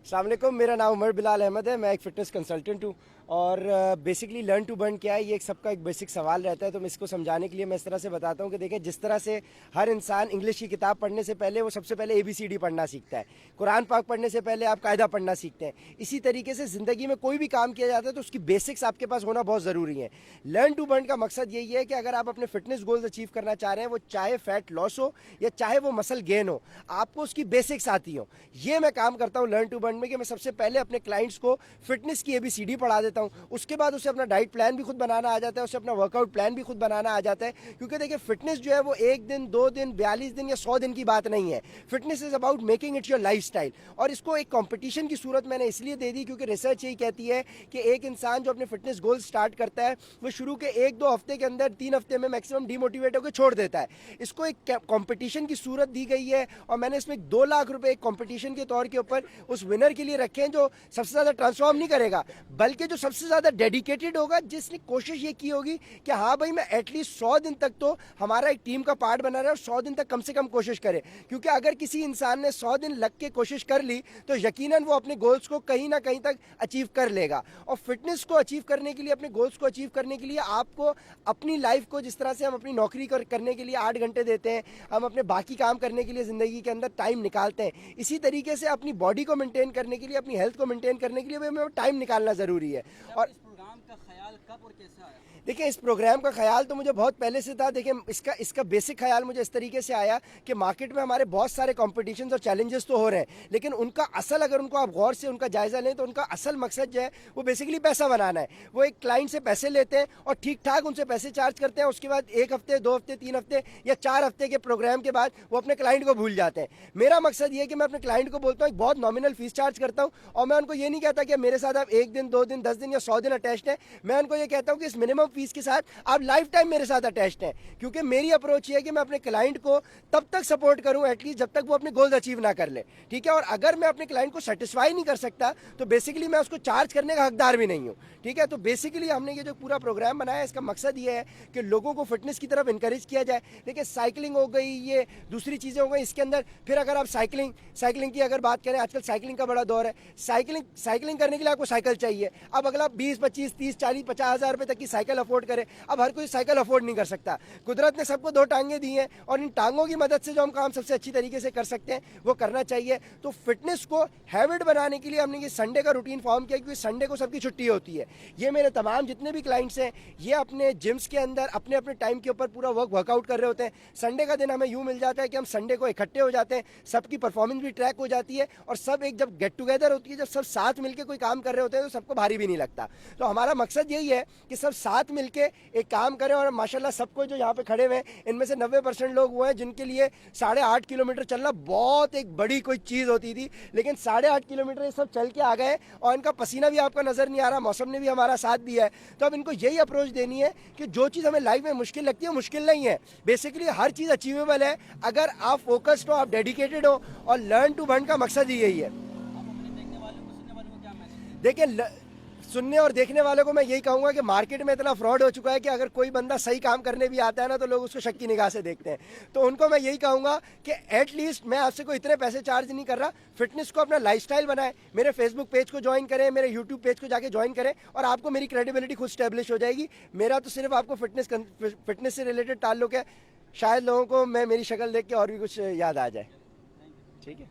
अस्सलाम वालेकुम, मेरा नाम उमर बिलाल अहमद है। मैं एक फ़िटनेस कंसल्टेंट हूँ और बेसिकली लर्न टू बर्न क्या है, ये एक सबका एक बेसिक सवाल रहता है। तो मैं इसको समझाने के लिए मैं इस तरह से बताता हूँ कि देखें, जिस तरह से हर इंसान इंग्लिश की किताब पढ़ने से पहले वो सबसे पहले ABCD पढ़ना सीखता है, कुरान पाक पढ़ने से पहले आप कायदा पढ़ना सीखते हैं, इसी तरीके से ज़िंदगी में कोई भी काम किया जाता है तो उसकी बेसिक्स आपके पास होना बहुत ज़रूरी है। लर्न टू बर्न का मकसद यही है कि अगर आप अपने फिटनेस गोल्स अचीव करना चाह रहे हैं, वो चाहे फैट लॉस हो या चाहे वो मसल गेन हो, आपको उसकी बेसिक्स आती हो। ये मैं काम करता हूँ लर्न टू बर्न में कि मैं सबसे पहले अपने क्लाइंट्स को फिटनेस की ABCD पढ़ा देता हूँ। उसके बाद उसे अपना डाइट प्लान भी खुद बनाना आ जाता है, उसे अपना वर्कआउट प्लान भी खुद बनाना आ जाता है। क्योंकि देखिए, फिटनेस जो है वो 1 दिन 2 दिन 42 दिन या 100 दिन की बात नहीं है। Fitness is about making it your lifestyle. और इसको एक कंपटीशन की सूरत मैंने इसलिए दे दी क्योंकि रिसर्च यही कहती है कि एक इंसान जो अपने फिटनेस गोल स्टार्ट करता है वो शुरू के 1-2 हफ्ते के अंदर 3 हफ्ते में मैक्सिमम डीमोटिवेट होकर छोड़ देता है। इसको एक कंपटीशन की सूरत दी गई है और मैंने इसमें 2 लाख रुपए एक कंपटीशन के तौर के ऊपर उस विनर के लिए रखे हैं, जो सबसे ज़्यादा ट्रांसफॉर्म नहीं करेगा बल्कि जो सबसे ज़्यादा डेडिकेटेड होगा, जिसने कोशिश ये की होगी कि हाँ भाई, मैं एटलीस्ट 100 दिन तक तो हमारा एक टीम का पार्ट बना रहे और 100 दिन तक कम से कम कोशिश करे। क्योंकि अगर किसी इंसान ने 100 दिन लग के कोशिश कर ली तो यकीनन वो अपने गोल्स को कहीं ना कहीं तक अचीव कर लेगा। और फिटनेस को अचीव करने के लिए, अपने गोल्स को अचीव करने के लिए आपको अपनी लाइफ को, जिस तरह से हम अपनी नौकरी करने के लिए 8 घंटे देते हैं, हम अपने बाकी काम करने के लिए ज़िंदगी के अंदर टाइम निकालते हैं, इसी तरीके से अपनी बॉडी को मेंटेन करने के लिए, अपनी हेल्थ को मेंटेन करने के लिए भी हमें टाइम निकालना ज़रूरी है। और इस प्रोग्राम का ख्याल कब और कैसे आया? देखिए, इस प्रोग्राम का ख्याल तो मुझे बहुत पहले से था। देखिए, इसका बेसिक ख्याल मुझे इस तरीके से आया कि मार्केट में हमारे बहुत सारे कॉम्पिटिशन्स और चैलेंजेस तो हो रहे हैं, लेकिन उनका असल, अगर उनको आप गौर से उनका जायज़ा लें तो उनका असल मकसद जो है वो बेसिकली पैसा बनाना है। वो एक क्लाइंट से पैसे लेते हैं और ठीक ठाक उनसे पैसे चार्ज करते हैं। उसके बाद 1 हफ्ते, 2 हफ्ते, 3 हफ्ते या 4 हफ्ते के प्रोग्राम के बाद वो अपने क्लाइंट को भूल जाते हैं। मेरा मकसद ये है कि मैं अपने क्लाइंट को बोलता हूँ, एक बहुत नॉमिनल फीस चार्ज करता हूँ और मैं उनको ये नहीं कहता कि मेरे साथ आप 1 दिन, 2 दिन, 10 दिन या 100 दिन अटैच्ड है। मैं उनको ये कहता हूँ कि इस मिनिमम फीस के साथ आप लाइफ टाइम मेरे साथ अटैच्ड हैं। क्योंकि मेरी अप्रोच ये है कि मैं अपने क्लाइंट को तब तक सपोर्ट करूं एटलीस्ट जब तक वो अपने गोल्स अचीव ना कर ले, ठीक है। और अगर मैं अपने क्लाइंट को सेटिस्फाई नहीं कर सकता तो बेसिकली मैं उसको चार्ज करने का हकदार भी नहीं हूं, ठीक है। तो बेसिकली हमने ये जो पूरा प्रोग्राम बनाया है, इसका मकसद ये है कि लोगों को फिटनेस की तरफ इंकरेज किया जाए। देखिए, साइकिलिंग हो गई, ये दूसरी चीज़ें हो गई इसके अंदर। फिर अगर आप साइकिलिंग की अगर बात करें, आजकल साइकिलिंग का बड़ा दौर है। साइकिलिंग करने के लिए आपको साइकिल चाहिए। अब अगला 20, 25, 30, 40, 50 हज़ार रुपये तक की साइकिल अफोर्ड करे। अब हर कोई साइकिल अफोर्ड नहीं कर सकता। कुदरत ने सबको 2 टांगें दी हैं और इन टांगों की मदद से जो हम काम सबसे अच्छी तरीके से कर सकते हैं वो करना चाहिए। तो फिटनेस को हैबिट बनाने के लिए हमने ये संडे का रूटीन फॉर्म किया, क्योंकि संडे को सबकी छुट्टी होती है। ये मेरे तमाम जितने भी क्लाइंट्स हैं, ये अपने जिम्स के अंदर अपने अपने टाइम के ऊपर पूरा वर्कआउट कर रहे होते हैं। संडे का दिन हमें यूँ मिल जाता है कि हम संडे को इकट्ठे हो जाते हैं, सबकी परफॉर्मेंस भी ट्रैक हो जाती है और सब एक जब गेट टुगेदर होती है, जब सब साथ मिलकर कोई काम कर रहे होते हैं तो सबको भारी भी नहीं लगता। तो हमारा मकसद यही है कि सब साथ मिलकर एक काम करें। और माशाल्लाह सबको जो यहाँ पे खड़े हुए हैं, इनमें से 90% लोग वो हैं जिनके लिए 8.5 किलोमीटर चलना बहुत एक बड़ी कोई चीज़ होती थी, लेकिन 8.5 किलोमीटर ये सब चल के आ गए और इनका पसीना भी आपका नज़र नहीं आ रहा, मौसम ने भी हमारा साथ दिया है। तो अब इनको यही अप्रोच देनी है कि जो चीज़ हमें लाइफ में मुश्किल लगती है वो मुश्किल नहीं है, बेसिकली हर चीज़ अचीवेबल है अगर आप फोकस्ड हो, आप डेडिकेटेड हो। और लर्न टू बर्न का मकसद ही यही है। आप अपने देखने वालों को, सुनने वालों को क्या मैसेज देंगे? देखिए, सुनने और देखने वालों को मैं यही कहूँगा कि मार्केट में इतना फ्रॉड हो चुका है कि अगर कोई बंदा सही काम करने भी आता है ना तो लोग उसको शक की निगाह से देखते हैं। तो उनको मैं यही कहूँगा कि एटलीस्ट मैं आपसे कोई इतने पैसे चार्ज नहीं कर रहा, फिटनेस को अपना लाइफस्टाइल बनाएं, मेरे फेसबुक पेज को ज्वाइन करें, मेरे यूट्यूब पेज को जाके ज्वाइन करें और आपको मेरी क्रेडिबिलिटी खुद स्टैब्लिश हो जाएगी। मेरा तो सिर्फ आपको फिटनेस से रिलेटेड ताल्लुक है, शायद लोगों को मैं मेरी शक्ल देख के और भी कुछ याद आ जाए, ठीक है।